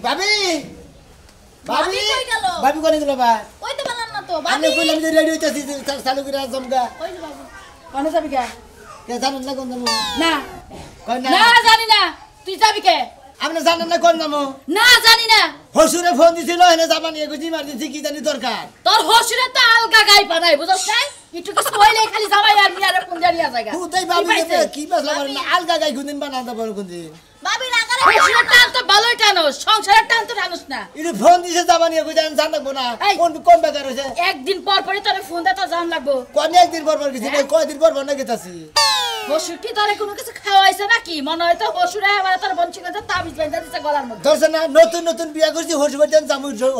ভাবি ভাবি কই গেল? ভাবি কোনে গেল বা? ওই তো বানান না তো ভাবি। আমি কইলাম যে রেডি হইতাছি চালু করে জমগা। ওই যে বাবু। কোনে যাবি কে? কে জানেন না কোন যাবো? না কই না। না জানি না তুই যাবি কে? আপনি জানেন না কোন যাবো? না জানি না হসুরে ফোন দিছিল এনে জাপানি এগুজি মারতেছি কি জানি দরকার। তোর হসুরে তো আলগা গাই পানাই বুঝছ নাই একটু কিছু হইলে খালি জামাই আর মিয়ারে ফোন দিয়া জায়গা হুদাই ভাবি কি বাসলা করেন না আলগা গাই গুদিন বানা দাও কোনদিন। ভাবি রাগারে হসুরের টান তো ভালোই টানোস সংসারের টান তো টানোস না ইনি ফোন দিছে জাপানি এগুজি জানবো না এই। কোন বেকার হইছে। একদিন পর পরই তোরে ফোন দে তো জান লাগবো কোন একদিন পর পর গেছি কয়দিন পর পর না গেতাছি। হসুর কি তোরে কোনো কিছু খাওয়াইছে নাকি মনে হয় তো হসুরে এবার তোর বঞ্চি করে তাবিজ বাইন্দা দিছে গলার মধ্যে ধরছে না নতুন বিয়া করছি হসুবাড়ি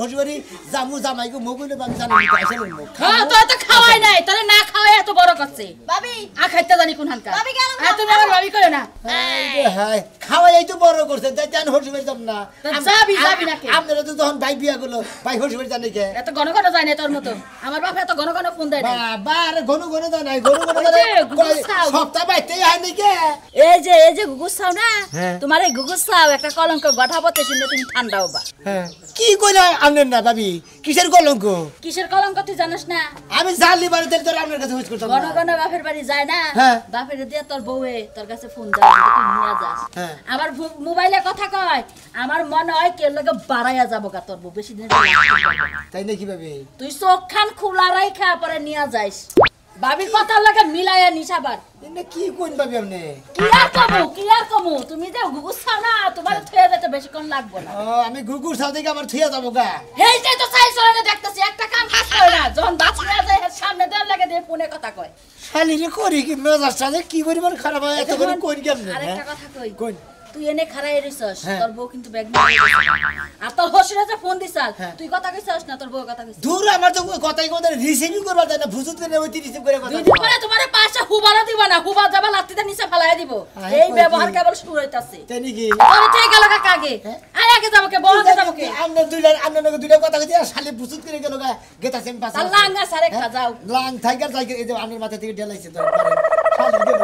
হসুবাড়ি জামু জামাইকে মুগুলে আমি জানি না আসলে মুখ। হ্যাঁ তোর তো খাওয়াই নাই তোরে না খাওয়াই এত বড় করছে ভাবি আ খাইতে জানি কোন হানকা ভাবি গেল না। আর তুমি আমার ভাবি করে না হ্যাঁ খাওয়াই এই তো বড় করছে তাই জান হসুবাড়ি যাব না। তা যাবি না কে? আপনারা তো যখন ভাই বিয়া করলো ভাই হসুবাড়ি জানে কে? এত ঘন ঘন যায় না তোর মতো আমার বাপ এত ঘন ঘন ফোন দেয় না বাবা আরে ঘন ঘন দাও নাই ঘন ঘন ওই যে গুগুসাও। সপ্তাহ বাইতেই হয় নাকি? এই যে গুগুসাও না হ্যাঁ। তোমার এই গুগুসাও একটা কলঙ্ক গঠাপতে শুনে তুমি ঠান্ডা হবা হ্যাঁ কি কইলা আমনেন না ভাবি কিসের কলঙ্ক? কিসের কলঙ্ক তুই জানিস না আমি জানলি বারে তেল তোর আপনার কাছে হুজ করতাম ঘন না। ঘন বাপের বাড়ি যায় না হ্যাঁ। বাপের দিয়ে তোর বউয়ে তোর কাছে ফোন দেয় তুই নিয়ে যাস হ্যাঁ। আমার মোবাইলে কথা কয় আমার মনে হয় কেউ লোকে বাড়াইয়া যাবো গা তোর বউ বেশি দিন তাই নাকি ভাবি? তুই চোখ খান খোলা রাইখা পরে নিয়ে যাইস ভাবির কথা লাগে মিলাইয়া নিসাবার এনে কি কইন ভাবি আপনি? কি আর কমু তুমি যে গুগুসাও না তোমার থয়ে যেতে বেশিক্ষণ লাগবে না ও আমি গুগুর সাথে থেকে আমার থিয়া যাবো গা। হেইটাই তো চাই চলে দেখতেছি একটা কাম কাজ করে না যখন বাঁচিয়ে যায় এর সামনে দেওয়ার লাগে দিয়ে ফোনে কথা কয় শালিরে করি কি মেজাজটা যে কি পরিমাণ খারাপ হয় এত করে কইন কেমনে? আরেকটা কথা কই কইন তুই এনে খাড়াই রইছস হ্যাঁ। তোর বউ কিন্তু ব্যাগ নিয়ে গেছে। আর তোর হসিরে যে ফোন দিছাল হ্যাঁ। তুই কথা কইছস না তোর বউ কথা কইছস দূর আমার তো কথাই কথা রিসিভিং করবা যায় না ফুসুত করে ওই রিসিভ করে কথা দুই দিন পরে তোমার পাশে হুবারা দিব না হুবা যাবা লাত্তিতে নিচে ফেলাই দিব আয় এই কই ব্যবহার কি? কেবল শুরু হইতাছে তাই নাকি? তোর ঠিক গেল কাকা আগে হ্যাঁ? আয় আগে যাবো কে বউ আগে যাবো কে আপনার দুইটা কথা কইতে শালি ফুসুত করে গেল গা গেতাছেন পাশে তার লাঙ্গা সারে খা যাও লাং থাইগার থাইগার এই যে আমার মাথা থেকে ঢেলাইছে তো শালি গেল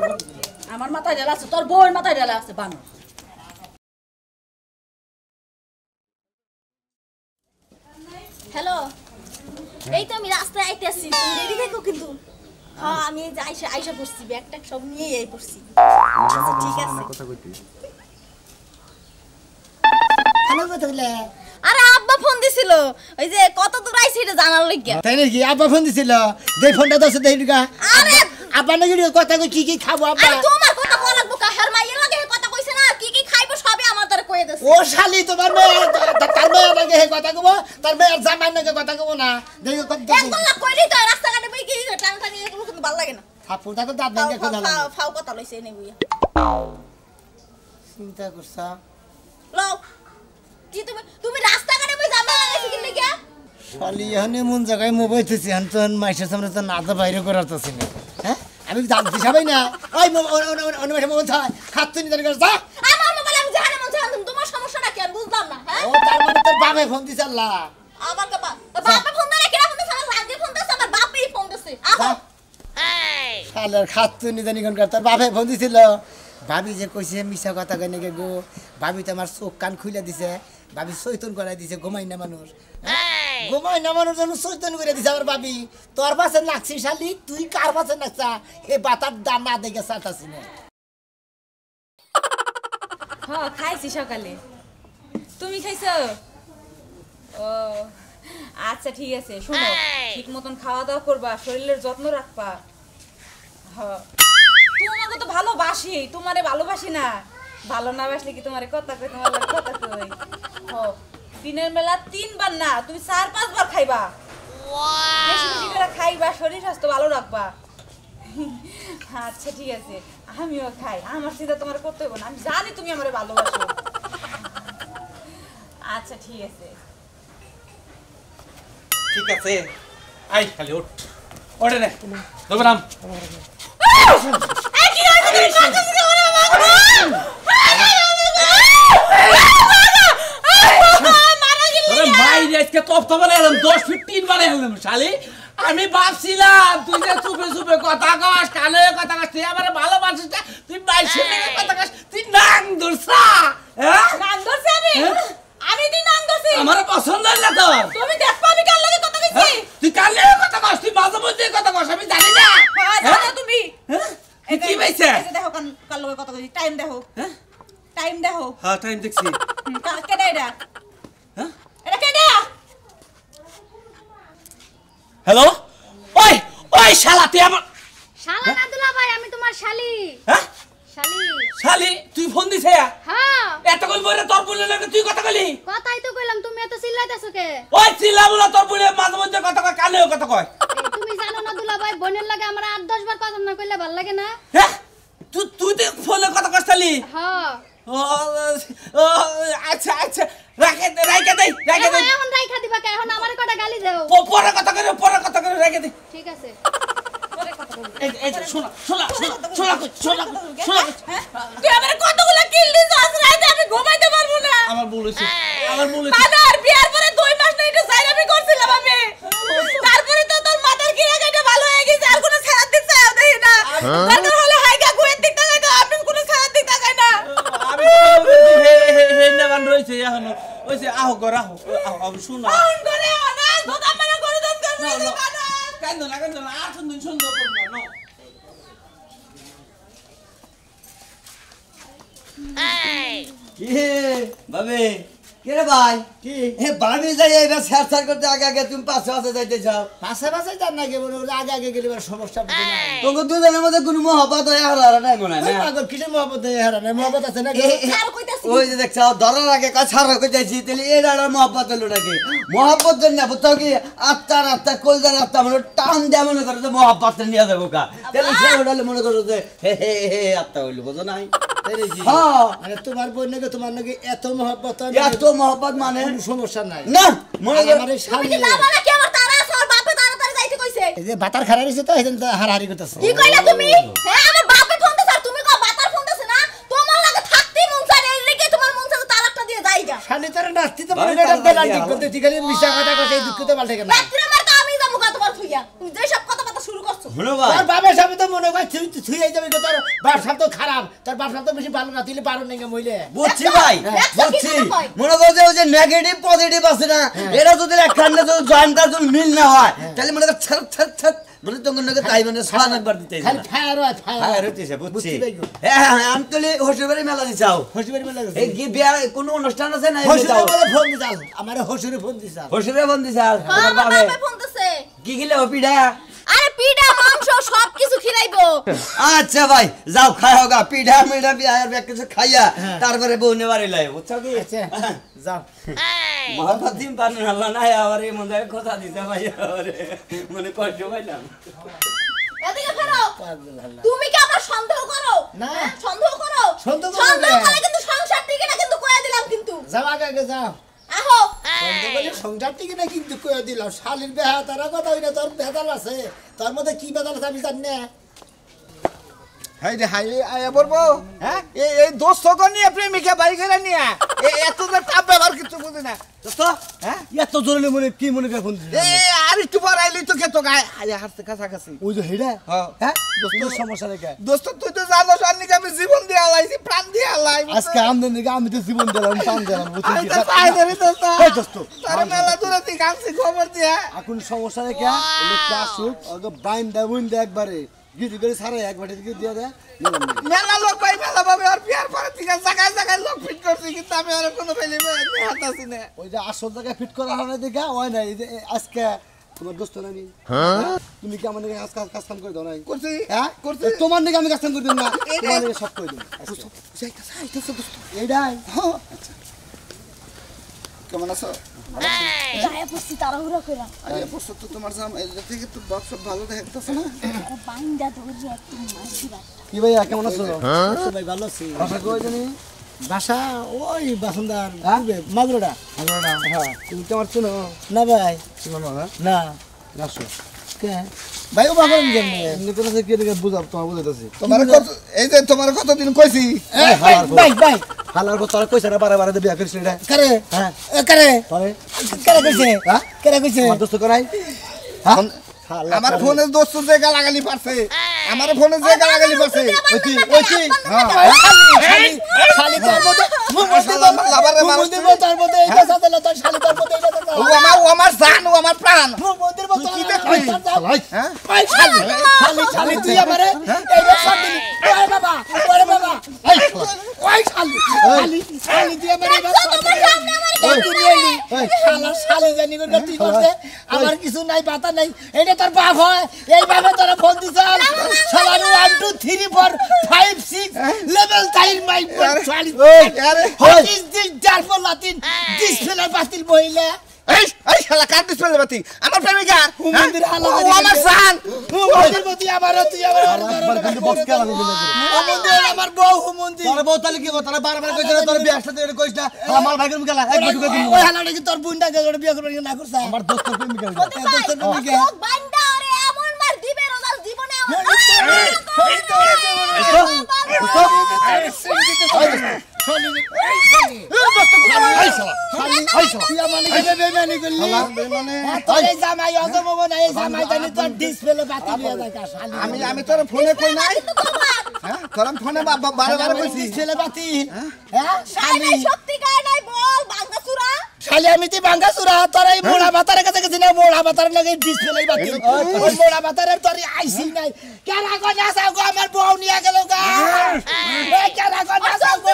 আমার মাথায় ঢেলা আছে তোর বউয়ের মাথায় ঢেলা আছে বানো হ্যালো এই তো আমি রাস্তায় আইতেছি তুমি রেডি থাকো কিন্তু হ্যাঁ আমি এই যে আইসা পড়ছি ব্যাগটা সব নিয়ে এই পড়ছি আচ্ছা ঠিক আছে হ্যালো কথা বলে আরে আব্বা ফোন দিছিল ওই যে কত দূর আইছে এটা জানার লাগিয়া তাই নাকি? আব্বা ফোন দিছিল যে ফোনটা দশ দেই গা আরে আব্বা নাকি কথা কই কি খাবো আব্বা? আরে তোমার কথা বলা লাগবো কাহার মাইয়ের লাগে কথা কইছে না কি খাইবো সবই আমার দ্বারা কইয়ে দিছে ও শালি তোমার মেয়ে তার মেয়ের নাকি হে কথা কব তার মেয়ের জামাই নাকি কথা কব না দেখো একদম না কইলি তো রাস্তাঘাটে বই কি টান টানি এগুলো কিন্তু ভালো লাগে না থাপুর থাকো দাঁত ভেঙে কথা লাগে ফাও কথা লইছে এনে বুইয়া চিন্তা করছা লও কি তুমি রাস্তাঘাটে বই জামা লাগাইছ কি লাগা শালি এখানে মন জায়গায় মোবাইল থুছি আনতন মাইশের সামনে তো না তো বাইরে করাতেছি না হ্যাঁ আমি জানতে সবাই না ওই অন্য মাসে মোবাইল থাক খাচ্ছ নি জানি যা আমার মোবাইল আমি জাহানে মন চালাম তোমার সমস্যাটা কি আমি বুঝলাম না হ্যাঁ ও তার মানে তোর বাপে ফোন দিছে আল্লাহ আমার বাবা ফোন দেয় কিরা ফোন দিছে আমার লাগে ফোন দিছে আমার বাপই ফোন দিছে আহো শালার খাচ্ছ নি জানি কোনকার তোর বাপে ফোন দিছিল ভাবি যে কইছে মিছা কথা কই নাকি গো ভাবি তো আমার চোখ কান খুলে দিছে ভাবি চৈতন করাই দিছে ঘুমাই না মানুষ ঘুমাই না মানুষ যেন চৈতন করে দিছে আমার ভাবি তোর পাশে নাচছি শালি তুই কার পাশে নাচছা এই বাতার দাম না দেখে চাটাছি না হ্যাঁ খাইছি সকালে তুমি খাইছো ও আচ্ছা ঠিক আছে শোনো ঠিক মতন খাওয়া দাওয়া করবা শরীরের যত্ন রাখবা হ্যাঁ তোমাকে তো ভালোবাসি তোমারে ভালোবাসি না ভালো না বাসলে কি তোমারে কথা কই তোমার লাগে কথা কই হ্যাঁ দিনের বেলা 3 বার না তুমি 4-5 বার খাইবা বেশি বেশি করে খাইবা শরীর স্বাস্থ্য ভালো রাখবা আচ্ছা ঠিক আছে আমিও খাই আমার চিন্তা তোমার করতে হবে না আমি জানি তুমি আমারে ভালোবাসো আচ্ছা ঠিক আছে ঠিক আছে আই খালি ওঠ ওঠে নে তবে নাম এই কি হইছে তুমি কাছে কি ওরে বাবা তোরে মাইরে আজকে তফতা বানাই এলাম 10 ফিট 3 বানাই এলাম শালি আমি ভাবছিলাম তুই যে চুপে চুপে কথা কস কানে কথা কস তুই আমার ভালোবাসিস না তুই বাইশে কথা কস তুই নাং দূরসা হ্যাঁ টাইম দেখো হ্যাঁ টাইম দেখছি কেডা এটা হ্যাঁ এটা কেডা হ্যালো ওই ওই শালা তুই আমার শালা না দুলা ভাই আমি তোমার শালি হ্যাঁ শালি শালি তুই ফোন দিছে হ্যাঁ এত কল বলে তোর বলে লাগে তুই কথা কইলি কথাই তো কইলাম তুমি এত চিল্লাইতেছো কে ওই চিল্লাবো তোর বলে মাঝে মধ্যে কথা কয় কানেও কথা কয় এই, তুমি জানো না দুলা ভাই বোনের লাগে আমরা 8-10 বার কথা না কইলে ভালো লাগে না হ্যাঁ তুই তুই তো ফোনে কথা কইছলি হ্যাঁ ও ও আচ্ছা আচ্ছা রাখে দে এখন রাইখা দিবা কে এখন আমারে কটা গালি দাও পরে কথা করে রাখে দে ঠিক আছে এই শোনা হ্যাঁ তুই আমারে কতগুলো কিল দিছস রাইতে আমি ঘুমাইতে পারবো না আমার ভুল হইছে বাজার বিয়ার পরে 2 মাস না এটা সাইড আমি করছিলাম আমি তারপরে তো তোর মাথার কিরা গাইটা ভালো হয়ে গেছে আর কোনো ছাড় দিতে দেই না দরকার হলে হাইগা গুয়ের দিক তাকাই না আপনি কোনো ছাড় দিক তাকাই না আমি হে নেবান রইছে এখন ওইছে আহ আমি শুনা ফোন করে না ধোকা মেরে করে দন করবে কান্দো না আর সুন্দর সুন্দর করব না কি বাবে কে রে ভাই কি হে ভাবি যাই এরা শেয়ার করতে আগে তুমি পাশে যাইতে চাও পাশে যান না কে বলে আগে গেলে সমস্যা বুঝি না তোকে দুজনের মধ্যে কোনো মহব্বত হয়ে হারা নাই মনে হয় না পাগল কিসের মহব্বত হয়ে হারানে মহব্বত আছে না ছাড় কইতাছি ওই যে দেখছ ধরার আগে কাছার হয়ে যাইছি তাহলে এই রাড়ার মহব্বত হলো নাকি মহব্বত জন্য বুঝতাও কি আত্মা কলজার আত্মা মনে টান দেয়া মনে করো যে মহব্বত নিয়ে যাবো কা তাহলে সে ওটালে মনে করো যে হে আত্মা হইলো বোঝো নাই হ্যাঁ মানে তোমার বোন নাকি তোমার নাকি এত মহব্বত এত মহব্বত মানে কোনো সমস্যা নাই না মনে করো আমার এই তুমি শালি কি জানো না কি আমার তারা আছে আর বাপে তাড়াতাড়ি যাইতে কইছে এই যে বাতার খারাপ হইছে তো এদিন তো হারাহারি করতেছে কি কইলা তুমি হ্যাঁ আমার বাপে ফোন দিছ আর তুমি কো বাতার ফোন দিছ না তোমার লাগে থাকতে মন চায় এই লেগে তোমার মন চায় তালাকটা দিয়ে যাইগা শালি তোর নাস্তি তো মনে করে বেলান্টি করতে তুই খালি মিশা কথা কইছিস দুঃখ তো পাল্টে কেন রাত্রে মার তো আমি যাবো কত বার থুইয়া তুমি যে সব কথা শুরু করছো শুনো ভাই তোর বাবার সামনে তো মনে হয় তুই এই যাবি তোর বাপ সাহেব তো খারাপ তোর বাপ সাহেব তো বেশি ভালো না তুই পারো নাই মইলে বুঝছি ভাই একশো কি বুঝছি কথা কয়? মনে করছে ওই যে নেগেটিভ পজিটিভ আছে না এরা যদি একখানে যদি জয়েন্টটা যদি মিল না হয় তাহলে মনে কর ছাত মানে তোমার নাকি তাই মানে সান একবার দিতে খালি ফায়ার হয় হ্যাঁ ফায়ার হইতেছে বুঝছি বুঝছি ভাই গো। হ্যাঁ আমি তো হসুবাড়ি মেলা দিছাও হসিবাড়ি মেলা গেছে এই কি বিয়া কোনো অনুষ্ঠান আছে না হসিরে বলে ফোন দিছাল আমার হসিরে ফোন দিছাল হসুরে বন দিছাল হ্যাঁ আমার বাপে ফোন দিছে কি গিলে পিঠা আরে পিঠা মাংস সব কিছু খিলাইবো আচ্ছা ভাই যাও খাই হোগা পিঠা মিঠা বিয়ার ব্যাগ কিছু খাইয়া তারপরে বউনে বাড়ি লাই বুঝছো কি আচ্ছা যাও মহাপাত দিন পারেন আল্লাহ না আবার এই মনে কথা দিতে ভাই মনে কষ্ট পাইলাম এদিকে ফেরো পাগল আল্লাহ তুমি কি আমার সন্দেহ করো না। হ্যাঁ, সন্দেহ করো সন্দেহ করবো সন্দেহ না। করে কিন্তু সংসার টিকে না কিন্তু কইয়া দিলাম কিন্তু যাও আগে যাও আহো সন্দেহ করলে সংসার থেকে না কিন্তু কয়ে দিলাম শালির বেহা তারা কথা হইনা তোর বেদাল আছে তোর মধ্যে কি বেদাল আছে আমি জানি না হাই রে হাই আয়া বলবো হ্যাঁ এই দোস্ত নিয়ে প্রেমিকা বাড়ি করে নিয়ে এত টাপ ব্যবহার কিছু বুঝি না দোস্ত হ্যাঁ এত জরুরি মনে কি মনে করে ফোন এ আর একটু পড়াইলি তো খেতো গায়ে আয়া হাসতে কাছাকাছি ওই যে হেডা হ্যাঁ দোস্ত সমস্যা রেখে দোস্ত তুই তো জানো সান্নিকে আমি জীবন দিয়ে আলাইছি প্রাণ দিয়ে আলাই আজকে আমদের দিকে আমি তো জীবন দিলাম টান দিলাম আমি তো পাই ধরি দোস্ত এই দোস্ত তার মেলা দূরে তুই কামছি খবর দিয়া এখন সমস্যা রেখে লোকটা আসুক ওকে বাইন দেয় বুন দেয় একবারে গিরি করে সারা একবারে দিকে দিয়ে দেয় মেলা লোক পাই মেলা পাবে আর বিয়ার পরে থেকে জায়গায় জায়গায় লোক ফিট করছি কিন্তু আমি আর কোনো ফেলি হাতাছি না ওই যে আসল জায়গায় ফিট করা হয় না দেখে হয় না এই যে আজকে তোমার দোস্ত না নি তুমি কি আমার নাকি কাজ কাম করে দাও নাই করছি হ্যাঁ করছি তোমার নাকি আমি কাজ কাম করে দিন না এইটাই। তোমার নাকি সব করে দিন এইটাই কেমন আছো গায়ে পড়ছি তাড়াহুড়া কইরা আরে পরশু তো তোমার জাম এই থেকে তো বাপ সব ভালো দেখতেছ না আরে বাইন্দা ধরে একটু মারছি বাট কি ভাইয়া কেমন আছো আচ্ছা ভাই ভালো আছি ভাষা কই জানি বাসা ওই বাসন্দার হ্যাঁ? মাগুরোটা হ্যাঁ তুমি কেমন চিনো না ভাই চিনো না না আসো কে ভাই ও বাগরম কেমনে এমনি করে কি রেখে বুঝাব তোমার বুঝাইতেছি তোমার কত এই যে তোমার কতদিন কইছি ভাই হালার পর তোরা কইছ না বারে বারে বিয়া করিস রে কারে হ্যাঁ কারে তবে কারে কইছে হ্যাঁ? কারে কইছে আমার দোস্ত করাই আমার ফোনে দোস্ত যে গালাগালি পারছে আমার ফোনে যে গালাগালি পারছে ওই শালি তোর মধ্যে লাভারে মানুষ তোর মধ্যে এই কথা দিল তোর শালি তোর মধ্যে এই কথা ও আমার জান ও আমার প্রাণ মন্দির মতো কি দেখবি? হ্যাঁ ওই শালি তুই আমারে এই রকম দিলি ওরে বাবা ওরে বাবা ওই শালি শালি শালি শালি দিয়ে আমার এবার শালি জানি করে তুই করছে আমার কিছু নাই পাতা নাই এটা তোর বাপ হয় এই বাপে তোরা ফোন দিছ শালার 1 2 3 4 5 6 লেভেল টাইম মাই শালি হোয়াট ইজ দিস ডারফল লাতিন ডিসপ্লে বাতিল বইলা এই শালা কাট ডিসপ্লে বাতি আমার প্রেমিকা হুমন্দির হালা ও আমার জান হুমন্দির প্রতি আমার তুই আমার কিন্তু বক্স খেলা বলে হুমন্দির আমার বউ হুমন্দির তোর বউ তাহলে কি কথা তোরা বারবার কইছ না তোর বিয়ার সাথে এটা কইছ না আমার ভাগের মুখে এক বটুকে দিন ওই হালাটা কি তোর বুনটা গেল বিয়ে করবে না করছ আমার দোস্তের প্রেমিকা দোস্তের প্রেমিকা চোখ বান্দা আরে এমন মার দিবে রোজাল জীবনে এমন আমি তোর ফোনে কই নাই হ্যাঁ তোর ফোনে বারে কইছি ছেলে বাতি শালি শক্তি গায় নাই বল ভাঙ্গা চূড়া শালি আমি তুই ভাঙ্গা চূড়া তোর এই মোড়া বাতারের কাছে গেছি না মোড়া বাতার লাগে ডিসপ্লে বাতি ওই মোড়া বাতারের তোর আইসি নাই কেন কোন আসা গো আমার বউ নিয়ে গেল গা এই কেন কোন আসা গো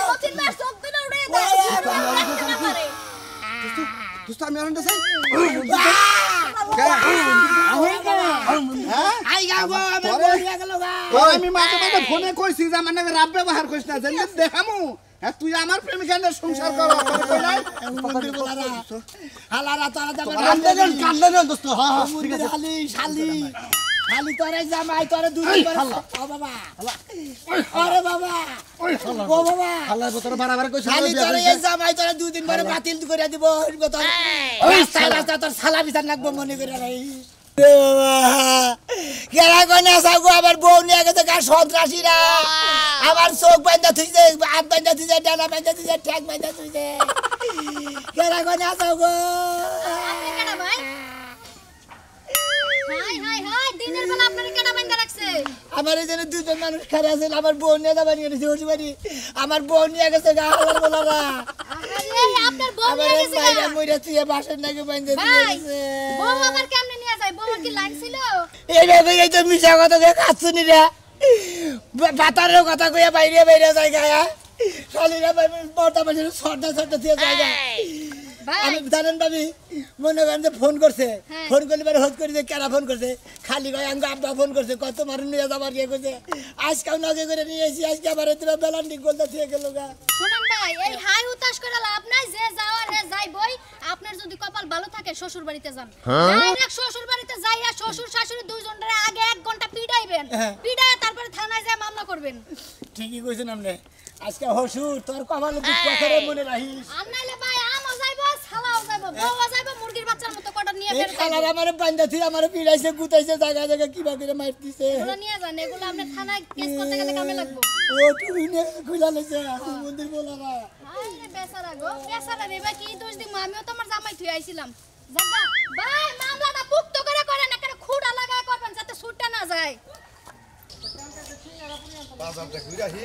মতিন মার চোখ দিলে উড়ে যায় দোস্ত আমি আনন্দ চাই আই গা গো আমার বউ নিয়ে গেল গা আমি মাঝে মাঝে ফোনে কইছি যে আমার নামে রাব ব্যবহার করিস না জানি দেখামু তুই আমার প্রেমিকা নিয়ে সংসার কর কই নাই হালারা তোরা কান্দন দোস্ত হ্যাঁ হ্যাঁ ঠিক আছে শালি শালি শালি তোরে জামাই তোরে দুই বার ও বাবা আরে বাবা ও বাবা আল্লাহ তোরা বারবার কইছ শালি তোরে এই জামাই তোরে দুই দিন পরে বাতিল করে দিব ওই সালা তোর সালা বিচার নাকবো মনে করে রাই রে বাবা কেরা কোনে সাগো আবার বউ নিয়ে গেছে গা সন্ত্রাসীরা আবার চোখ বাঁধা থইছে হাত বাঁধা থইছে ডানা বাঁধা থইছে ঠ্যাং বাঁধা থইছে কেরা কোনে সাগো কেডা ভাই হাই হাই হাই দিনের বেলা আপনারে কেডা বাইন্দা রাখছে আমার এই জন্য দুজন মানুষ খারাপ আছে আমার বউ নিয়ে যাবার নিয়ে গেছে ওটি বাড়ি আমার বউ নিয়ে গেছে গা হালার বলারা এই আপনার বউ নিয়ে গেছে মাইরা মইরা তুই বাসার নাকি বাইন্দা দিয়ে গেছে বউ আমার কেমনে নিয়ে যায় বউর কি লাইন ছিল এই ভাবে এই তো মিছা কথা কয়ে খাচ্ছুনি রে বাতারের কথা কয়ে বাইরে বাইরে যায় গায়া শালিরা বর্তা বাজারে সর্দা সর্দা দিয়ে যায় গা আমি জানেন ভাবি মনে করেন যে ফোন করছে ফোন করলে পরে হোজ করে যে কেরা ফোন করছে খালি কয় আঙ্গ আব্বা ফোন করছে কত মানুষ নিয়ে যাবার ইয়ে করছে আজকেও নজে করে নিয়ে এসেছি আজকে আবার তোরা বেলান্ডি গোলটা দিয়ে গেল গা শুনুন ভাই এই হাই উতাস করে লাভ নাই যে যাওয়ার হে যাইবই আপনার যদি কপাল ভালো থাকে শ্বশুর বাড়িতে যান ডাইরেক্ট শ্বশুর বাড়িতে যাইয়া শ্বশুর শাশুড়ি দুইজনের আগে 1 ঘন্টা পিটাইবেন পিটায় তারপরে থানায় যায় মামলা করবেন ঠিকই কইছেন আপনি আজকে হসুর তোর কপালে দুঃখ করে মনে রাখিস আর নাইলে ভাই আমও যাইবো ছালাও যাইবো বউও যাইবো মুরগির বাচ্চার মতো কটা নিয়ে এই ফের খালার আমারে বান্দা থি আমারে পিড়াইছে গুতাইছে জায়গা জায়গা কিবা করে মার দিছে এগুলো নিয়ে যান এগুলো আপনি থানায় কেস করতে গেলে কামে লাগবো ও তুই নে খুলা লইছে মন্দির বলারা আরে বেচারা গো বেচারা রে ভাই কি দোষ দিমু আমিও তো আমার জামাই থুই আইছিলাম জাগা ভাই মামলাটা পুক্ত করে করেন একটা খুঁড়া লাগায় করবেন যাতে ছুটটা না যায় বাজারটা ঘুরে আসি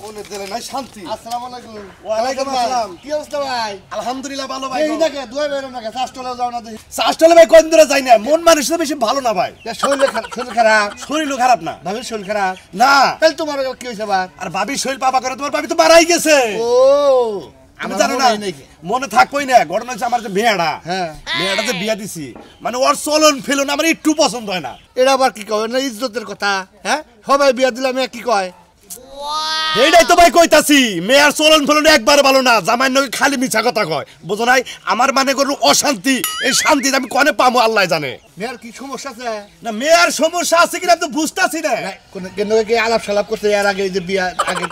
ওনে দিলে নাই শান্তি আসসালামু আলাইকুম ওয়ালাইকুম আসসালাম কি অবস্থা ভাই আলহামদুলিল্লাহ ভালো ভাই এই নাকি দুই বের নাকি শাস্ত্রলে যাও না দেখি শাস্ত্রলে ভাই কোন দূরে যাই না মন মানুষের বেশি ভালো না ভাই শরীর খারাপ শরীরও খারাপ না ভাবির শরীর খারাপ না তাহলে তোমার কি হইছে বা আর ভাবি শরীর পাপা করে তোমার ভাবি তো মারাই গেছে ও আমি জানো না মনে থাকবোই না ঘটনা হচ্ছে আমার যে মেয়েটা হ্যাঁ মেয়েটা যে বিয়া দিছি মানে ওর চলন ফেলন আমার একটু পছন্দ হয় না এটা আবার কি কয় না ইজ্জতের কথা হ্যাঁ সবাই বিয়া দিলাম কি কয় এইটাই তো ভাই কইতাছি মেয়ার চলন ফলন একবারে ভালো না জামাই নয় খালি মিছা কথা কয় বুঝো নাই আমার মানে করু অশান্তি এই শান্তি আমি কনে পামো আল্লাহ জানে মেয়ের কি সমস্যা আছে না মেয়ার সমস্যা আছে কিনা আমি তো বুঝতাছি না কোন কেন কি আলাপ সালাপ করতে এর আগে যে বিয়া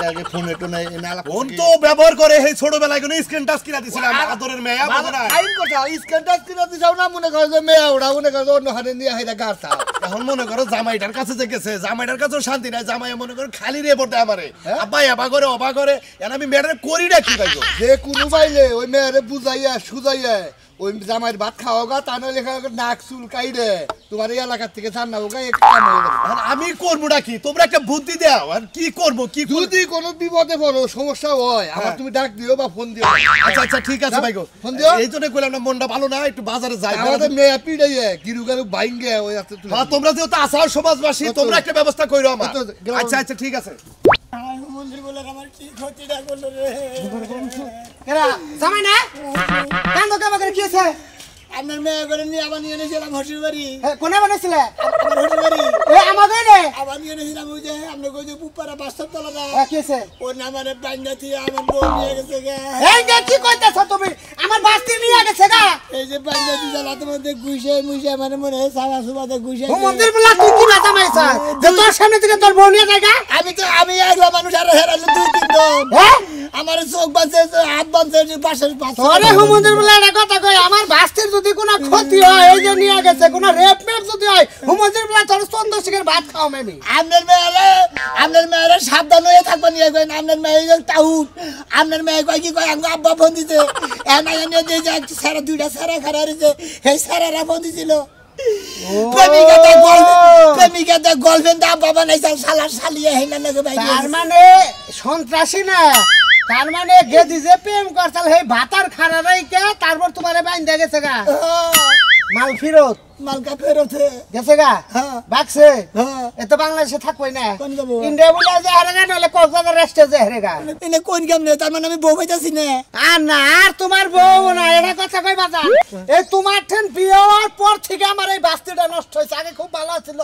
আগে ফোনে টোনে এনে আলাপ ফোন তো ব্যবহার করে এই ছোটবেলায় কোনো স্ক্রিন টাচ কিনা দিছিলাম আদরের মেয়া বুঝো না আইন কথা স্ক্যান টাচ কিনা দিছাও না মনে করো যে মেয়া ওড়া মনে করো অন্য হাতে নিয়ে হাইরা গাড়তা এখন মনে করো জামাইটার কাছে যে গেছে জামাইটার কাছেও শান্তি নাই জামাই মনে করো খালি রে পড়তে আমারে আব্বা এবা করে অবা করে এন আমি মেয়েটারে করি না কি ভাই যে কোনো বাইলে ওই মেয়েরে বুঝাইয়া সুজাইয়া ওই জামাইয়ের ভাত খাওয়া গা তা নইলে নাক চুল কাইরে তোমার এই এলাকার থেকে জান না ওগা একটা কাম হয়ে যাবে এখন আমি করবোটা কি তোমরা একটা বুদ্ধি দাও আর কি করব কি যদি কোনো বিপদে পড়ো সমস্যা হয় আমার তুমি ডাক দিও বা ফোন দিও আচ্ছা আচ্ছা ঠিক আছে ভাই গো ফোন দিও এই জন্য কইলাম না মনটা ভালো না একটু বাজারে যাই আমাদের মেয়ে পিড়াইয়ে গিরু গারু বাইঙ্গে ওই আছে তুমি হ্যাঁ তোমরা যেহেতু আসার সমাজবাসী তোমরা একটা ব্যবস্থা কইরো আমার তো, গেলাম। আচ্ছা আচ্ছা ঠিক আছে মন্দির বলে আমার কি ক্ষতিটা করলো রে কেরা জামাই না কান্দ কামাকে কি আছে আপনার মেয়ে করে নিয়ে আবার নিয়ে এনেছিলাম হসুর বাড়ি কোনে বানাইছিলে আমার হসুর বাড়ি আমাদের নে আবার নিয়ে এনেছিলাম ওই যে আমরা কই যে পুপারা বাস্তব তলাটা কি আছে ওর নাম মানে বাঙ্গা থেকে আমার বউ নিয়ে গেছে গা এই যে কি কইতাছ তুমি আমার বাস্তি নিয়ে গেছে গা এই যে বাঙ্গা থেকে লাতের মধ্যে গুইছে মুইছে মানে মনে হয় সারা সুবাদে গুইছে ও মন্দির বলা তুই কি বাতা মাইছ যে তোর সামনে থেকে তোর বউ নিয়ে যায় আমি একলা মানুষ আর হেরালো 2-3 জন হ্যাঁ আমার চোখ বাঁচে হাত বাঁচে পাশের পাশে আরে হুমন্দির বলে একটা কথা কই আমার বাস্তির যদি কোনো ক্ষতি হয় এই যে নিয়ে গেছে কোনো রেপ মেপ যদি হয় হুমন্দির বলে তোর চন্দ্রশেখর ভাত খাও আমি আপনার মেয়েরা সাবধান হয়ে থাকবেন নিয়ে কই আপনার মেয়ে টাউট আপনার মেয়ে কই কি কই আমগো আব্বা ফোন দিতে এনা এনে দিয়ে যে সারা দুইটা সারা খারা রইছে এই সারারা ফোন দিছিল প্রেমিকাতে গার্লফ্রেন্ড আব্বা বানাইছে শালা শালিয়ে হেনা লাগে ভাই তার মানে সন্ত্রাসী না তার মানে গেদি যে প্রেম করছাল হে ভাতার খারা রাইকে তারপর তোমারে বাইন্ধা গেছে গা মাল ফেরত মালকা ফেরত গেছে গা বাক্সে এত বাংলাদেশে থাকবই না ইন্ডিয়া বলে যে হারেগা নাহলে কক্সবাজার রেস্টে যে হারেগা এনে কোন কেমনে তার মানে আমি বউ পাইতাছি না আর না আর তোমার বউ না এটা কথা কই বাজার এই তোমার ঠেন বিয়ের পর থেকে আমার এই বাস্তিটা নষ্ট হয়েছে আগে খুব ভালো ছিল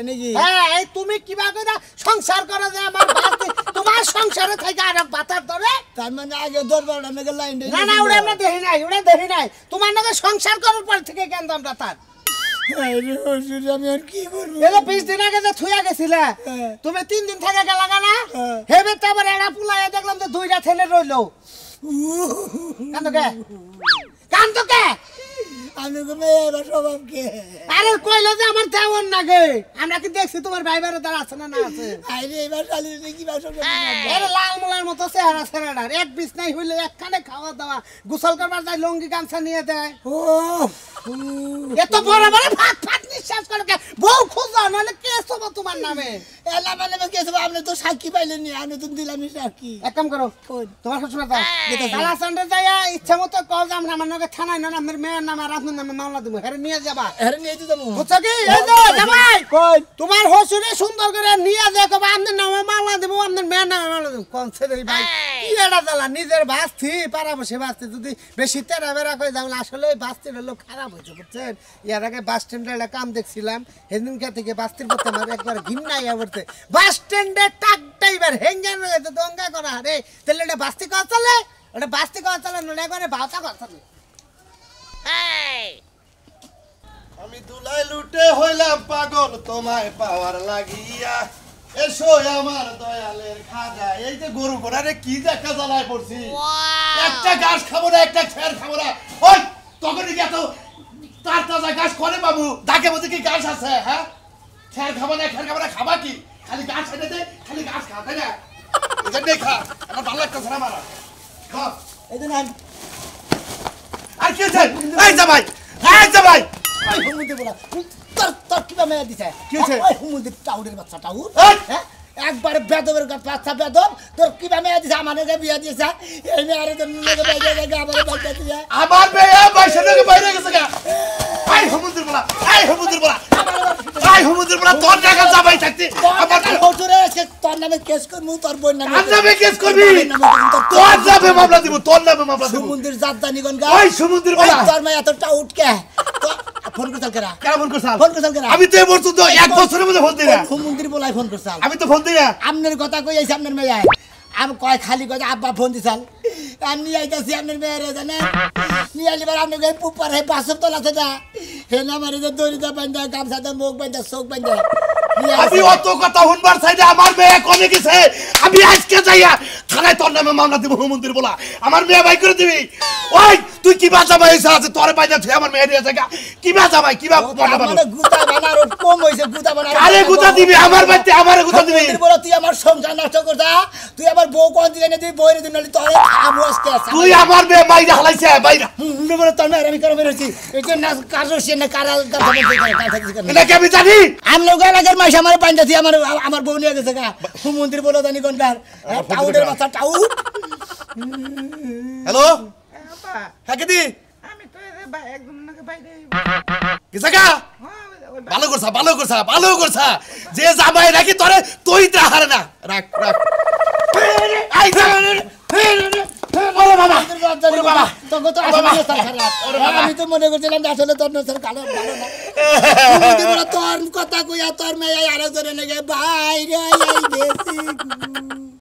নাকি হ্যাঁ এই তুমি কিবা করে সংসার করো যে আমার বাস্তি তোমার সংসারে থেকে আর বাতার ধরে তার মানে আগে দরবার আমাকে লাইন না না ওটা আমরা দেখি নাই তোমার নাকি সংসার করার পর থেকে কেন আমরা তার আমি আর কি করবো এই 20 দিন আগে যে থুয়া গেছিলে তুমি 3 দিন থেকে গেলা না হেবে তারপর এড়া পুলায় দেখলাম যে দুইটা ছেলে রইলো কান্দো কে আমি মেয়ের স্বভাব কে আরে কইলো যে আমার তেমন নাগে আমরা কি দেখছি তোমার ভাই বারে তার আছে না আছে আরে এবার চালিয়ে কি ভাষা আরে লাল মোলার মতো চেহারা ছেড়াটার এক বিছ নাই হইলে একখানে খাওয়া দাওয়া গোসল করবার যায় লঙ্গি গামছা নিয়ে দেয় ও এত বড় বড় ফাট নিঃশ্বাস করে বউ খোঁজা নাহলে কেস হবে তোমার নামে এলা মানে কেস হবে আপনি তো সাক্ষী পাইলেন নি আমি তো দিলাম সাক্ষী এক কাম করো তোমার শ্বশুর দাও তালা সান্ডে যায় ইচ্ছা মতো কল যাম না আমার নামে থানায় না আমার মেয়ের নামে আর আপনার নামে মামলা দেবো হেরে নিয়ে যাবা হেরে নিয়ে তো যাবো বুঝছো কি এই যে জামাই কই তোমার শ্বশুরে সুন্দর করে নিয়ে যায় কবা আপনার নামে মামলা দেবো আপনার মেয়ের নামে মামলা দেবো কোন ছেলে ভাই কি এটা জ্বালা নিজের বাস্তি পারাবসে বাস্তি যদি বেশি তেরা বেড়া করে যাও আসলে বাস্তির লোক খারাপ হয়েছে বুঝছেন ইয়ার আগে বাস স্ট্যান্ডে একটা কাম দেখছিলাম সেদিনকার থেকে বাস্তির প্রতি আমার একবার ঘৃণা ইয়া করতে বাস স্ট্যান্ডে টাকটা এবার হেঙ্গান হয়ে যেত দঙ্গা করা রে তাহলে এটা বাস্তি কথা চলে ওটা বাস্তি কথা চলে নলে করে বাতা কথা চলে আমি দুলাই লুটে হইলাম পাগল তোমায় পাওয়ার লাগিয়া এসো আমার দয়ালের খাজা এই যে গরু ঘোড়ারে কি দেখা জ্বালায় পড়ছি একটা ঘাস খাবো না একটা খের খাবো না ওই তখন কি এত তার তাজা ঘাস করে বাবু ডাকে বলতে কি ঘাস আছে হ্যাঁ খের খাবো না খাবা কি খালি ঘাস এনে দে খালি ঘাস খা তাই না এটা দেখা আমার ভালো লাগতেছে না মারা খা এই যে আর কি আছে এই জামাই এই হুমুন্দি বলা তোর কিবা মেয়ে দিছে কি হয়েছে? ওই হুমুন্দি টাউডের বাচ্চা টাউড হ্যাঁ একবারে বেদবের বাচ্চা বেদব তোর কিবা মেয়ে দিছে আমার নাকি বিয়া দিছে এই মেয়ে আরে তোর নাকি বাইরে গেছে আমার বাইরে দিছে আমার মেয়ে বাইশে নাকি বাইরে গেছে গা এই হুমুন্দি বলা তোর টাকা জামাই থাকতে আমার হুজুরে আজকে তোর নামে কেস করমু তোর বোন নামে তোর নামে কেস করবি তোর নামে মামলা দিব সমুদ্রের জাতদানি গন গা ওই সমুদ্র বলা তোর মেয়ে এত টাউট কে তো ফোন করছাল কেরা কেমন করছাল ফোন করছাল কেরা আমি তো এই পর্যন্ত এক বছরের মধ্যে ফোন দিই না সমুদ্র বলাই ফোন করছাল আমি তো ফোন দিই না আমনের কথা কই আইছে আমনের মেয়ে আমি কয় খালি কয় আব্বা ফোন দিছাল আমি নিয়ে আইতাছি আমনের মেয়ে রে জানে নিয়ে আইবার আপনি কই পুপার হে বাসব তোলা আছে হে না মারে যে দড়িটা বাঁধা গামছাটা মুখ বাঁধা চোখ বাঁধা আমি অত কথা শুনবার চাইলে আমার মেয়ে কমে গেছে আমি আজকে যাইয়া থানায় তোর নামে মামলা দিব হুমন্দির বলা আমার মেয়ে বাই করে দিবি ওই তুই কি বাজা ভাই আছে তোরে বাইজা তুই আমার মেয়ে দিয়ে জায়গা কি বাজা ভাই কি মানে গুতা বানার কম হইছে গুতা বানার আরে গুতা দিবি আমার বাইতে আমারে গুতা দিবি বলো তুই আমার সংসার নষ্ট করছা তুই আমার বউ কোন দিকে নে তুই বইরে দিন নালি তোরে আমু আজকে তুই আমার মেয়ে বাইরে হালাইছে বাইরে বলো তোর মেয়ে আমি করে বেরোছি এই যে না কাজও সে না কারা এটা কি আমি জানি আমি লোক এলাকার মাইস আমার পাঞ্জাতি আমার বউ নিয়ে গেছে গা মন্দির বলো জানি কোনটার টাউডের বাচ্চা টাউড হ্যালো হ্যাঁ কেদি আমি তো একদম নাকি বাইরে কি জায়গা ভালো করছা যে জামাই রাখি তোরে তুই হারে না রাখ এই জালালে ওরে বাবা ওরে বাবা তোকে তো আসলে নজর খারাপ আমি তো মনে করছিলাম যে আসলে তোর নজর ভালো ভালো না তুমি তো বড় তোর কথা কইয়া তোর মেয়ে আরো ধরে নেগে বাইরে আই গেছি